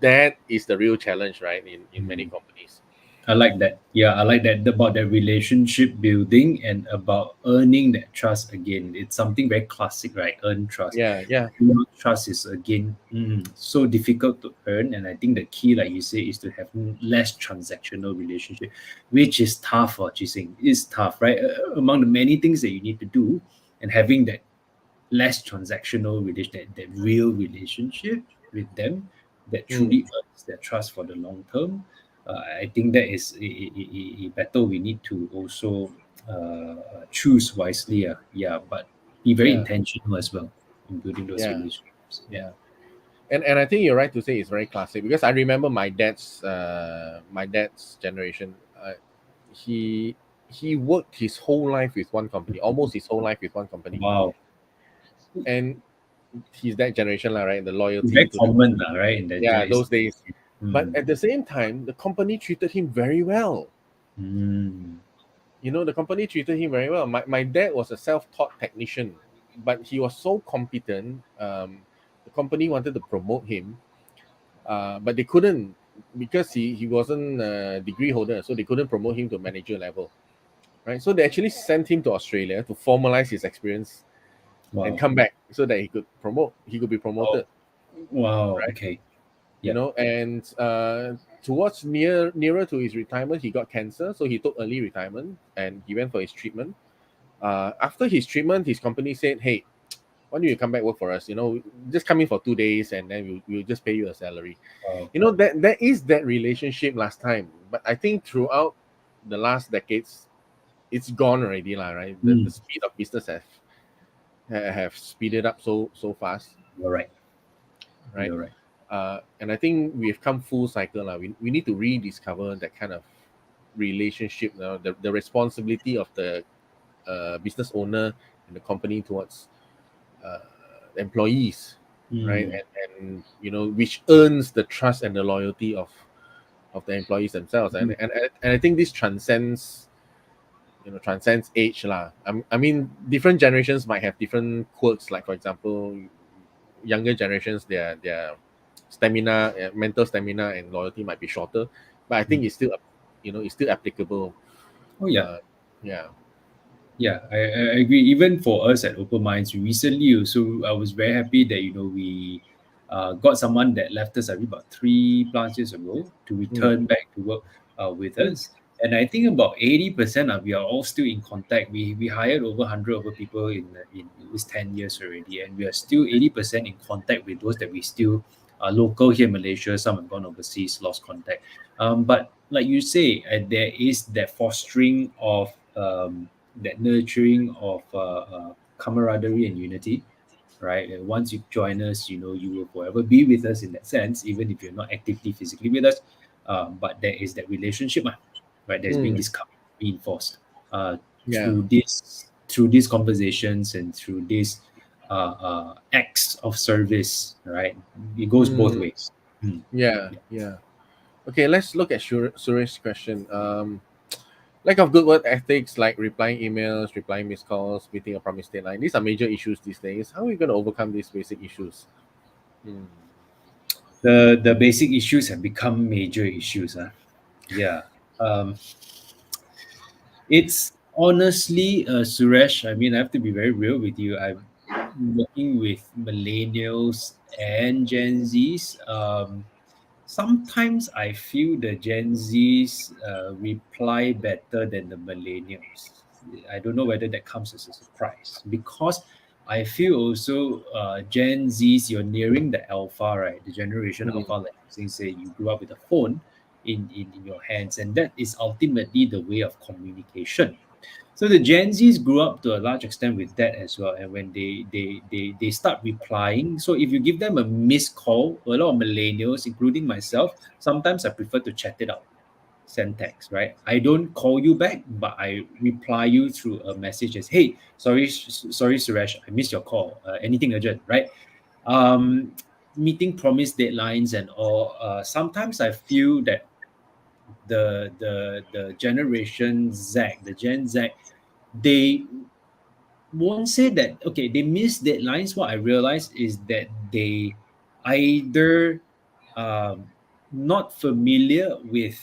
that is the real challenge, right, in many mm. companies. I like that. Yeah, I like that about that relationship building and about earning that trust again. It's something very classic, right? Earn trust. Yeah, yeah, Trust is again so difficult to earn, and I think the key, like you say, is to have less transactional relationship, which is tough for Chee-Seng. It's tough, right? Among the many things that you need to do, and having that less transactional that real relationship with them that mm, truly earns their trust for the long term. I think that is a battle we need to also choose wisely. Yeah, but be very yeah, intentional as well in building those yeah, relationships. Yeah. yeah. And I think you're right to say it's very classic, because I remember my dad's generation. He he worked his whole life with one company, almost his whole life with one company, Wow. and he's that generation, lah, right? The It's loyalty very to the common, company, right? In that yeah, days. those days. But Mm. at the same time, the company treated him very well. Mm. The company treated him very well. My dad was a self-taught technician, but he was so competent. The company wanted to promote him, but they couldn't, because he wasn't a degree holder, so they couldn't promote him to manager level, right? So they actually sent him to Australia to formalize his experience and Wow. come back so that he could be Oh, promoted, wow. right? Okay. Yeah. And towards nearer to his retirement, he got cancer, so he took early retirement and he went for his treatment. After his treatment, his company said, "Hey, why don't you come back work for us? Just come in for 2 days, and then we'll just pay you a salary." Wow. That is that relationship last time, but I think throughout the last decades, it's gone already, lah. Right, the Mm. speed of business have speeded up so fast, You're right. right? You're right. And I think we've come full cycle now. We need to rediscover that kind of relationship now, the responsibility of the business owner and the company towards uh, employees, right? Mm. And which earns the trust and the loyalty of the employees themselves. And I think this transcends age lah. I mean, different generations might have different quirks. Like, for example, younger generations, their stamina, mental stamina, and loyalty might be shorter, but I think Mm. it's still applicable. Oh yeah. Uh, yeah. Yeah, I agree. Even for us at Open Minds, recently also I was very happy that we got someone that left us I think about 3+ years ago to Mm, return back to work with mm, us. And I think about 80% of we are all still in contact. We hired over 100 over people in this 10 years already, and we are still 80% in contact with those that we still are local here in Malaysia. Some have gone overseas, lost contact. But like you say, there is that fostering of that nurturing of camaraderie and unity, right? Once you join us, you will forever be with us in that sense, even if you're not actively physically with us. But there is that relationship, right? There's being mm, discovered, reinforced yeah. through these conversations and through these acts of service, right? It goes both Mm, ways. Mm. yeah. Yeah. Yeah. Okay, let's look at Suresh's question. Lack of good work ethics, like replying emails, replying missed calls, meeting a promised deadline. These are major issues these days. How are we going to overcome these basic issues? Mm, The basic issues have become major issues. Yeah. Um, It's honestly, Suresh, I mean, I have to be very real with you. I'm working with millennials and Gen Zs. Sometimes I feel the Gen Zs reply better than the millennials. I don't know whether that comes as a surprise because I feel also Gen Zs, you're nearing the alpha, right? The generation mm, alpha, like you say, you grew up with a phone in your hands, and that is ultimately the way of communication. So the Gen Zs grew up to a large extent with that as well. And when they start replying, so if you give them a missed call, a lot of millennials, including myself, sometimes I prefer to chat it out, send text, right? I don't call you back, but I reply you through a message as, hey, sorry, Suresh, I missed your call. Anything urgent, right? Um, Meeting promised deadlines and all. Sometimes I feel that the generation Z, the Gen Z, they won't say that okay they miss deadlines. What I realize is that they either um, not familiar with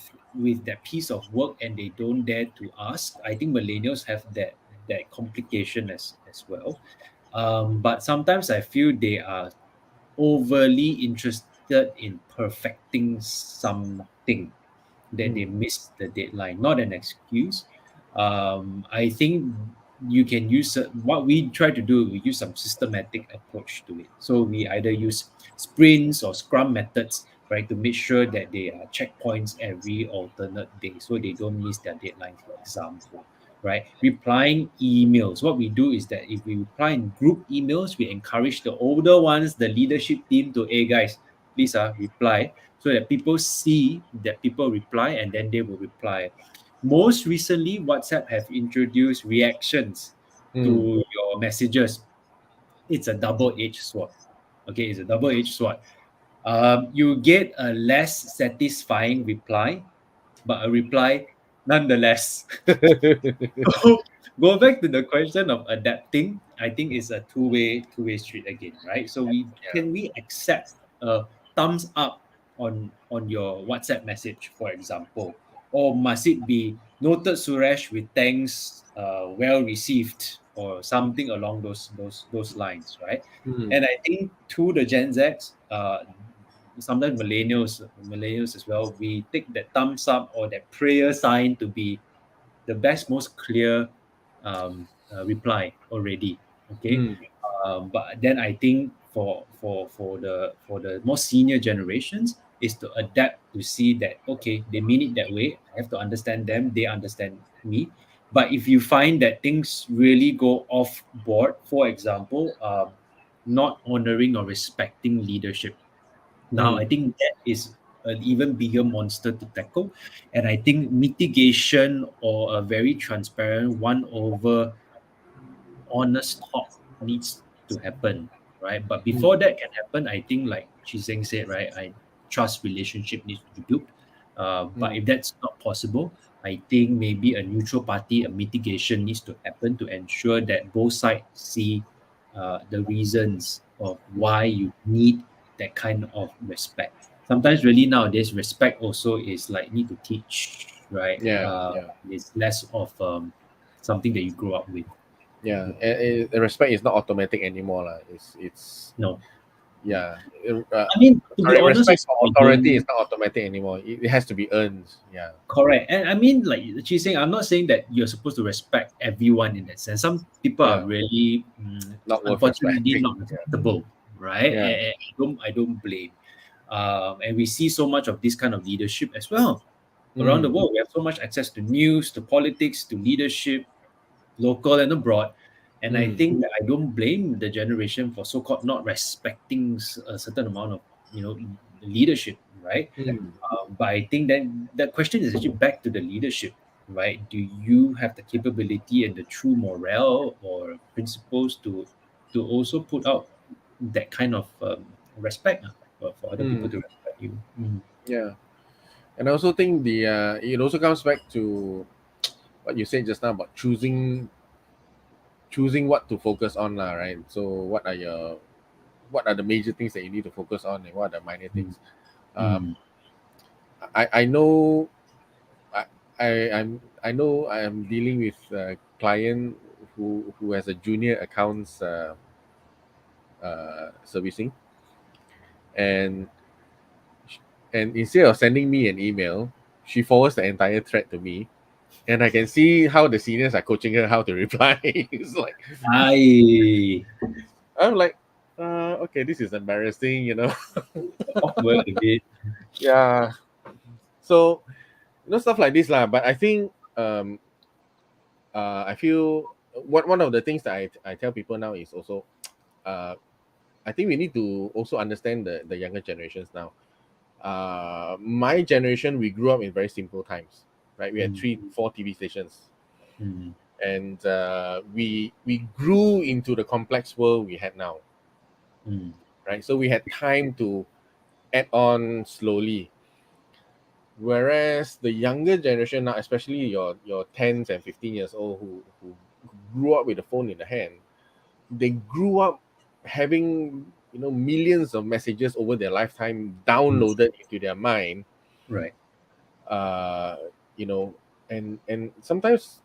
that piece of work and they don't dare to ask. I think millennials have that complication as well. But sometimes I feel they are overly interested in perfecting something that they Mm. missed the deadline. Not an excuse. I think you can use what we try to do. We use some systematic approach to it. So we either use sprints or Scrum methods, right, to make sure that they are checkpoints every alternate day, so they don't miss their deadline. For example, right, replying emails. What we do is that if we reply in group emails, we encourage the older ones, the leadership team, to, hey guys, please reply, so that people see that people reply and then they will reply. Most recently, WhatsApp have introduced reactions Mm. to your messages. It's a double-edged sword. Okay, it's a double-edged sword. You get a less satisfying reply, but a reply nonetheless. So go back to the question of adapting. I think it's a two-way street again, right? So Yeah. we accept a thumbs up on your WhatsApp message, for example, or must it be noted Suresh with thanks, well received, or something along those lines, right? Mm. And I think to the Gen Zs, sometimes millennials as well, we take that thumbs up or that prayer sign to be the best, most clear reply already. Okay, Mm. but then I think for the more senior generations is to adapt to see that okay they mean it that way. I have to understand them. They understand me. But if you find that things really go off board, for example, not honoring or respecting leadership, now, I Mm. think that is an even bigger monster to tackle. And I think mitigation or a very transparent one over honest talk needs to happen, right? But Mm. before that can happen, I think like Chee-Seng said, right, I trust relationship needs to be built. But Mm. if that's not possible, I think maybe a neutral party, a mitigation needs to happen to ensure that both sides see the reasons of why you need that kind of respect. Sometimes really nowadays respect also is like need to teach, right? Yeah. Yeah. It's less of something that you grow up with. Yeah. Respect is not automatic anymore, lah. It's No, yeah. I mean, to be Sorry, honest, respect also, for I authority is don't. not automatic anymore. It has to be earned. Yeah. Correct. And I mean, like she's saying, I'm not saying that you're supposed to respect everyone in that sense. Some people are Yeah. really, Not worth unfortunately, respecting. not Yeah. respectable, right? Yeah. And I don't blame. And we see so much of this kind of leadership as well around the Mm. world. We have so much access to news, to politics, to leadership, local and abroad. And I Mm. think that I don't blame the generation for so-called not respecting a certain amount of, leadership, right? Mm. But I think that that question is actually back to the leadership, right? Do you have the capability and the true morale or principles to also put out that kind of respect for other people Mm. to respect you? Mm. Yeah. And I also think the it also comes back to what you said just now about choosing what to focus on, lah, right? So what are the major things that you need to focus on and what are the minor Mm. things? Mm. Um, I know I, I know I am dealing with a client who has a junior accounts servicing, and and instead of sending me an email, she forwards the entire thread to me, and I can see how the seniors are coaching her how to reply. It's like I I'm like, okay, this is embarrassing, awkward a bit. Yeah. So stuff like this lah. But I think I feel what one of the things that I tell people now is also, uh, I think we need to also understand the younger generations now. My generation, we grew up in very simple times, right? We had Mm, 3, 4 TV stations, mm, and we grew into the complex world we had now, mm, right? So we had time to add on slowly. Whereas the younger generation now, especially your 10s and 15 years old who grew up with the phone in the hand, they grew up having millions of messages over their lifetime mm. downloaded into their mind, Right. uh, you know, and sometimes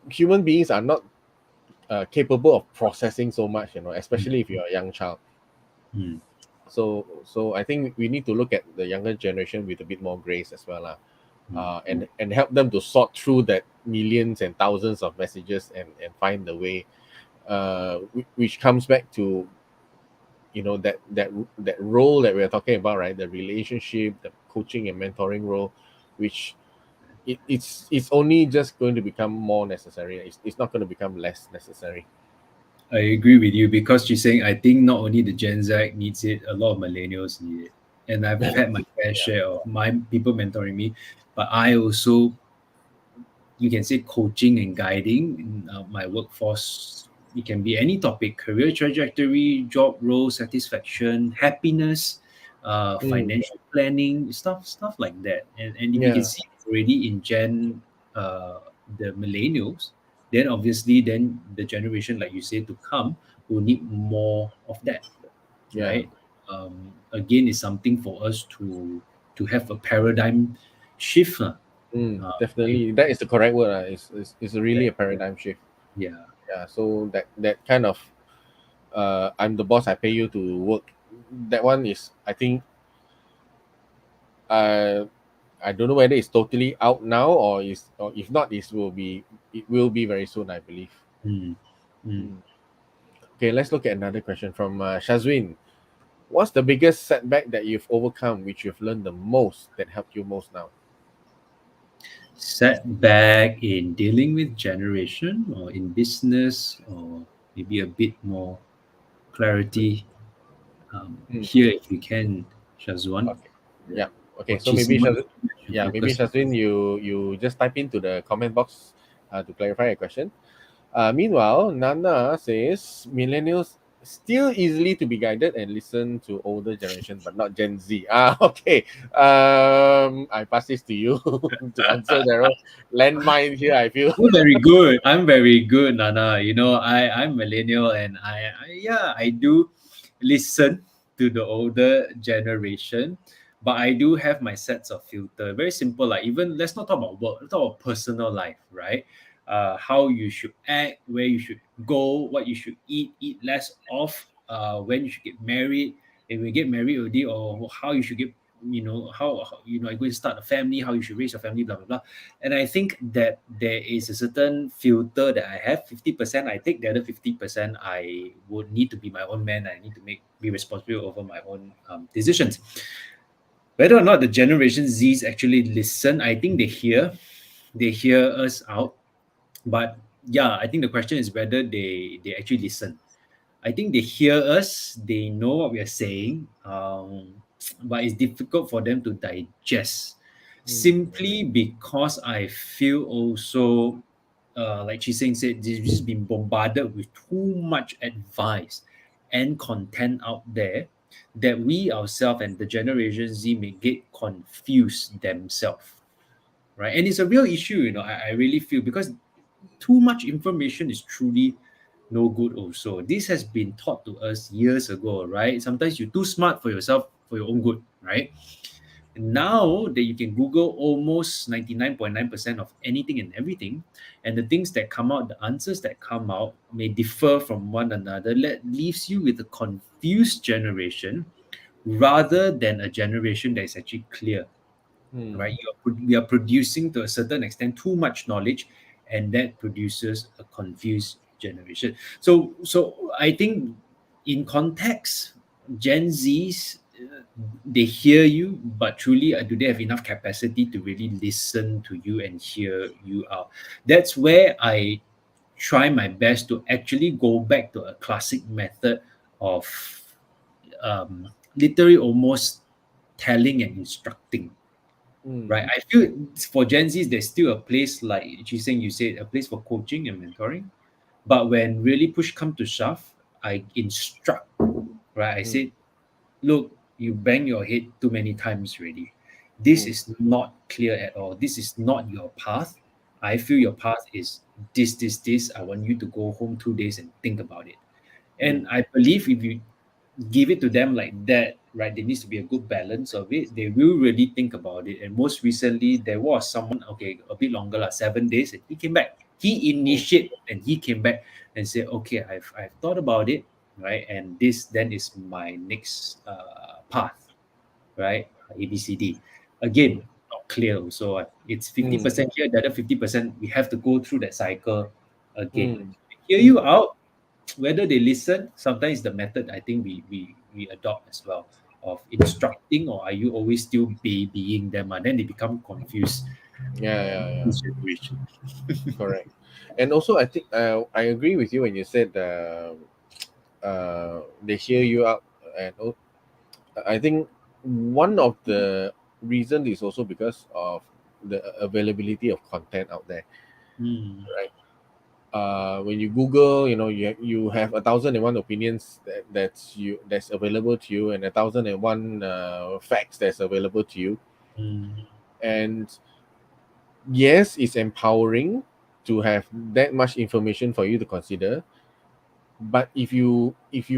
human beings are not capable of processing so much, Mm, especially if you're a young child. mm, So I think we need to look at the younger generation with a bit more grace as well, mm. and help them to sort through that millions and thousands of messages and find the way, which comes back to that role that we're talking about, right? The relationship, the coaching and mentoring role, which it's only just going to become more necessary. It's not going to become less necessary. I agree with you because she's saying I think not only the Gen Z needs it, a lot of millennials need it. And I've had my fair Yeah. share of my people mentoring me, but I also, you can say, coaching and guiding in my workforce. It can be any topic: career trajectory, job role satisfaction, happiness, Mm, financial planning, stuff like that. And if you can yeah. see already in the millennials, then obviously then the generation, like you say, to come will need more of that, Yeah. right? Again, it's something for us to have a paradigm shift. If Definitely, that is the correct word. It's really that, a paradigm shift. yeah. Yeah. So that kind of, I'm the boss, I pay you to work. That one is, I think, uh, I don't know whether it's totally out now, or if not, it will be very soon, I believe. Mm, mm. Mm. Okay, let's look at another question from Shazwin. What's the biggest setback that you've overcome, which you've learned the most, that helped you most now? Setback in dealing with generation or in business, or maybe a bit more clarity Mm. here if you can, Shazwan Okay. Yeah. Okay. or So maybe Chee-Seng, I should Maybe focus. Shazwin, you just type into the comment box to clarify your question. Meanwhile, Nana says millennials still easily to be guided and listen to older generation, but not Gen Z. Okay. I pass this to you to answer, Daryl. Landmine here, I feel. I'm very good. I'm very good, Nana. I'm millennial, and I do listen to the older generation, but I do have my sets of filter. Very simple. Like, even let's not talk about work. Let's talk about personal life, right? How you should act, where you should go, what you should eat less of. When you should get married, if we get married already, or how you should get, how I'm going to start a family, how you should raise your family, blah blah blah. And I think that there is a certain filter that I have. 50% I take, the other 50% I would need to be my own man. I need to be responsible over my own decisions. Whether or not the Generation Z's actually listen, I think they hear us out. But yeah, I think the question is whether they actually listen. I think they hear us, they know what we are saying, but it's difficult for them to digest Mm, simply because I feel also, like Chee-Seng said, they've just been bombarded with too much advice and content out there that we ourselves and the Generation Z may get confused themselves, right? And it's a real issue, I really feel, because too much information is truly no good also. This has been taught to us years ago, right? Sometimes you're too smart for yourself, for your own good, right? And now that you can Google almost 99.9% of anything and everything, and the things that come out, the answers that come out may differ from one another, that leaves you with a confused generation rather than a generation that is actually clear, mm, right? We are producing to a certain extent too much knowledge, and that produces a confused generation. So I think in context, Gen Zs they hear you, but truly, do they have enough capacity to really listen to you and hear you out? That's where I try my best to actually go back to a classic method of literally almost telling and instructing, Mm. right? I feel for Gen Zs, there's still a place like Chee-Seng, you said, a place for coaching and mentoring. But when really push come to shove, I instruct, right? I Mm. said, look, you bang your head too many times already. This Mm. is not clear at all. This is not your path. I feel your path is this. I want you to go home 2 days and think about it. Mm. And I believe if you give it to them like that, right, there needs to be a good balance of it. They will really think about it. And most recently, there was someone, okay, a bit longer, like 7 days, and he came back. He Mm. initiated and he came back and said, okay, I've thought about it, right? And this then is my next path, right? ABCD. Mm. Again, not clear. So it's Mm. 50% here, the other 50%, we have to go through that cycle again. Mm. Hear Mm. you out, whether they listen, sometimes the method I think we adopt as well of instructing, or are you always still babying them? And then they become confused. Yeah, yeah, yeah. This generation. Correct. And also, I think I agree with you when you said they hear you out, and I think one of the reason is also because of the availability of content out there, Mm, right? When you Google, you have 1,001 opinions that's available to you, and 1,001 facts that's available to you. mm, And yes, it's empowering to have that much information for you to consider. But if you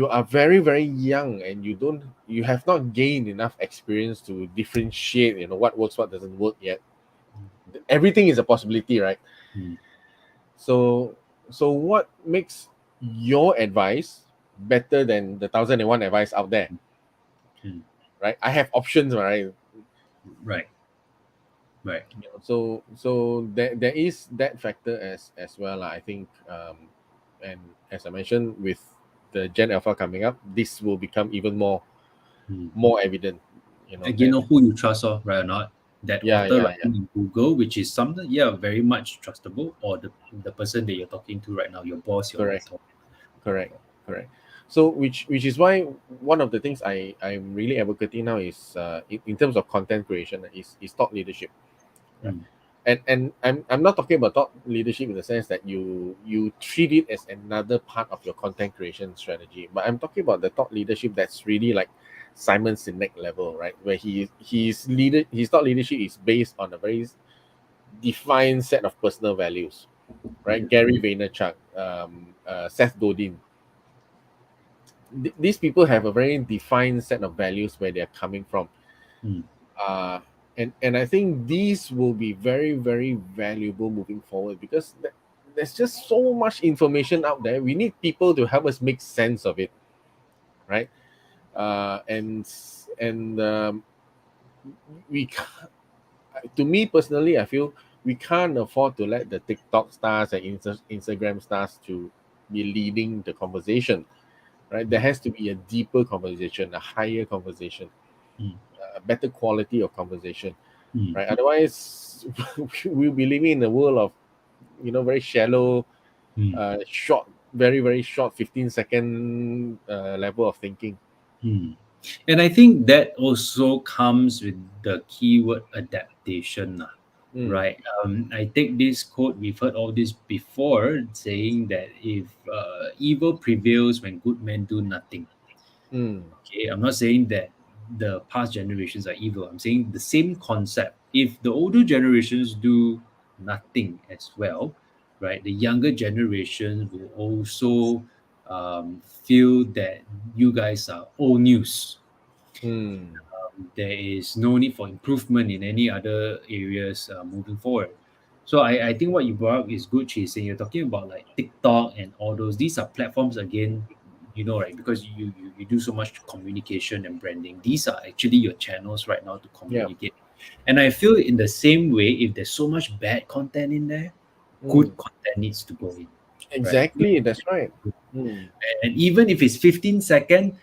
are very very young and you have not gained enough experience to differentiate, what works, what doesn't work yet, everything is a possibility, right? mm, So what makes your advice better than the 1,001 advice out there, mm. right? I have options, right? Right, right. So there is that factor as well, I think. And as I mentioned, with the Gen Alpha coming up, this will become even Mm. more evident, Again, that. know who you trust, right or not. That Yeah, author yeah, yeah. writing in Google, which is something, yeah, very much trustable, or the person that you're talking to right now, your boss, your Correct, mentor. correct, correct. So which is why one of the things I'm really advocating now is, in terms of content creation, is thought leadership, right? Mm, And I'm not talking about thought leadership in the sense that you treat it as another part of your content creation strategy, but I'm talking about the thought leadership that's really like Simon Sinek level, right? Where his thought leadership is based on a very defined set of personal values, right? Gary Vaynerchuk, Seth Godin. These people have a very defined set of values where they're coming from. mm, uh, and I think these will be very very valuable moving forward, because there's just so much information out there. We need people to help us make sense of it, right? And we to me personally, I feel we can't afford to let the TikTok stars and Instagram stars to be leading the conversation, right? There has to be a deeper conversation, a higher conversation, mm, a better quality of conversation, mm, right? Otherwise, we'll be living in a world of, very shallow, mm, short, very very short, 15-second level of thinking. mm. And I think that also comes with the keyword adaptation, Mm, right? I take this quote, we've heard all this before, saying that if evil prevails when good men do nothing. mm, Okay, I'm not saying that the past generations are evil. I'm saying the same concept. If the older generations do nothing as well, right, the younger generations will also feel that you guys are old news. mm, There is no need for improvement in any other areas moving forward. So I think what you brought up is good, Chase. And you're talking about like TikTok and all those. These are platforms again, right? Because you do so much communication and branding. These are actually your channels right now to yeah. communicate. And I feel in the same way, if there's so much bad content in there, Mm, good content needs to go in. right? Exactly, that's right. Mm. And even if it's 15 second,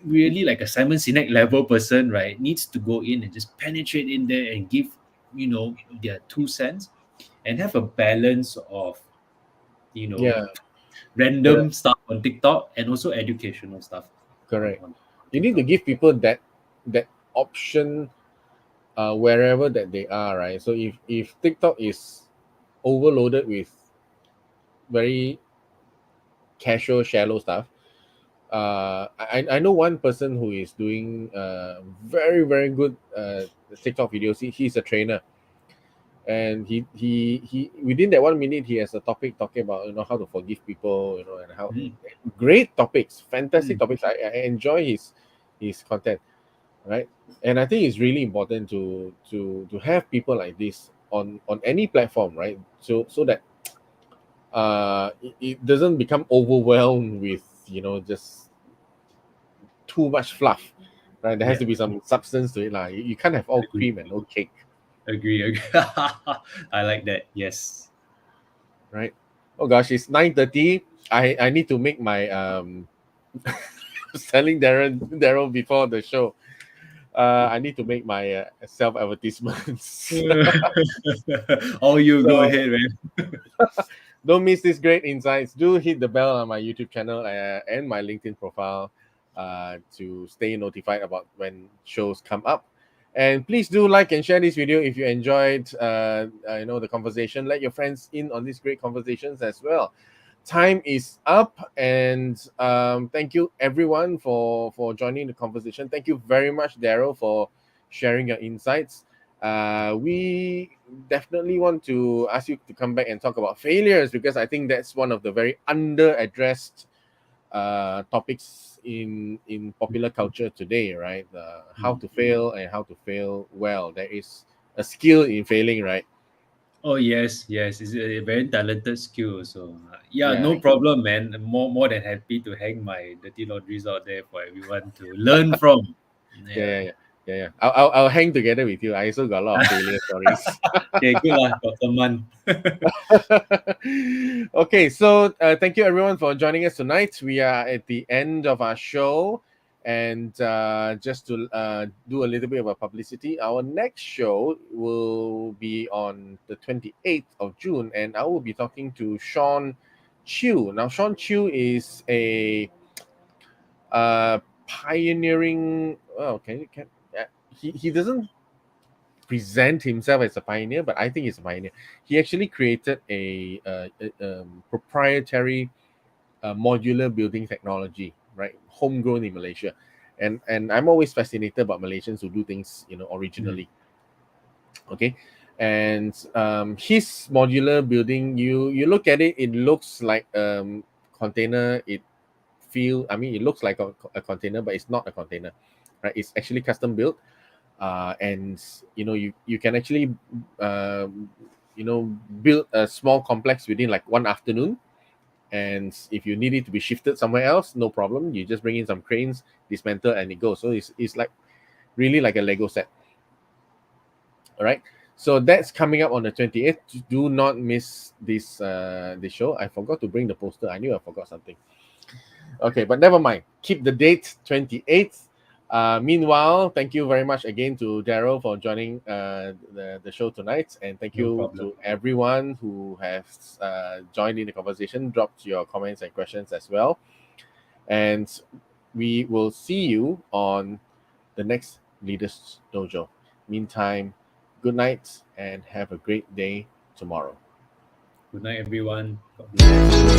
really like a Simon Sinek level person, right, needs to go in and just penetrate in there and give, their 2 cents, and have a balance of, you know, Yeah, random correct, stuff on TikTok and also educational stuff correct. on You need to TikTok. give people that option wherever that they are, right? So if TikTok is overloaded with very casual, shallow stuff, I know one person who is doing very very good TikTok videos. He's a trainer, and he within that 1 minute he has a topic talking about how to forgive people, and how Mm, great topics, fantastic mm. topics. I enjoy his content, right? And I think it's really important to have people like this on any platform, right? So that it doesn't become overwhelmed with just too much fluff, right? There has Yeah, to be some substance to it, lah. You can't have all agree, cream and no cake, agree. I like that. Yes. right? Oh gosh, it's 9:30. I need to make my selling Daryl before the show. I need to make my self advertisements. Oh, you go So ahead, man. don't miss these great insights. Do hit the bell on my YouTube channel and my LinkedIn profile to stay notified about when shows come up. And please do like and share this video if you enjoyed the conversation. Let your friends in on these great conversations as well. Time is up, and thank you everyone for joining the conversation. Thank you very much, Daryl, for sharing your insights. We definitely want to ask you to come back and talk about failures, because I think that's one of the very under addressed topics in popular culture today, right? How to fail and how to fail well. There is a skill in failing, right? Oh yes, yes, it's a very talented skill. So yeah, Yeah, no problem, man. More than happy to hang my dirty laundries out there for everyone to learn from. yeah, Yeah. yeah, yeah, yeah, yeah. I'll hang together with you. I also got a lot of failure stories. Okay, good lah, got someone. Okay, so thank you everyone for joining us tonight. We are at the end of our show, and just to do a little bit of a publicity, our next show will be on the 28th of June, and I will be talking to Sean Chew. Now, Sean Chew is a pioneering. Well, he doesn't present himself as a pioneer, but I think he's a pioneer. He actually created a proprietary modular building technology, right, homegrown in Malaysia, and I'm always fascinated about Malaysians who do things Mm, originally. Okay, and his modular building, you look at it, it looks like container. I mean, it looks like a container, but it's not a container, right? It's actually custom built, and you can actually build a small complex within like one afternoon. And if you need it to be shifted somewhere else, no problem, you just bring in some cranes, dismantle, and it goes. So it's like really like a Lego set. All right, so that's coming up on the 28th. Do not miss this show. I forgot to bring the poster. I knew I forgot something. Okay, but never mind. Keep the date 28th. Meanwhile, thank you very much again to Daryl for joining the show tonight. And thank no you problem. to everyone who has joined in the conversation, dropped your comments and questions as well. And we will see you on the next Leaders Dojo. Meantime, good night and have a great day tomorrow. Good night, everyone. God bless.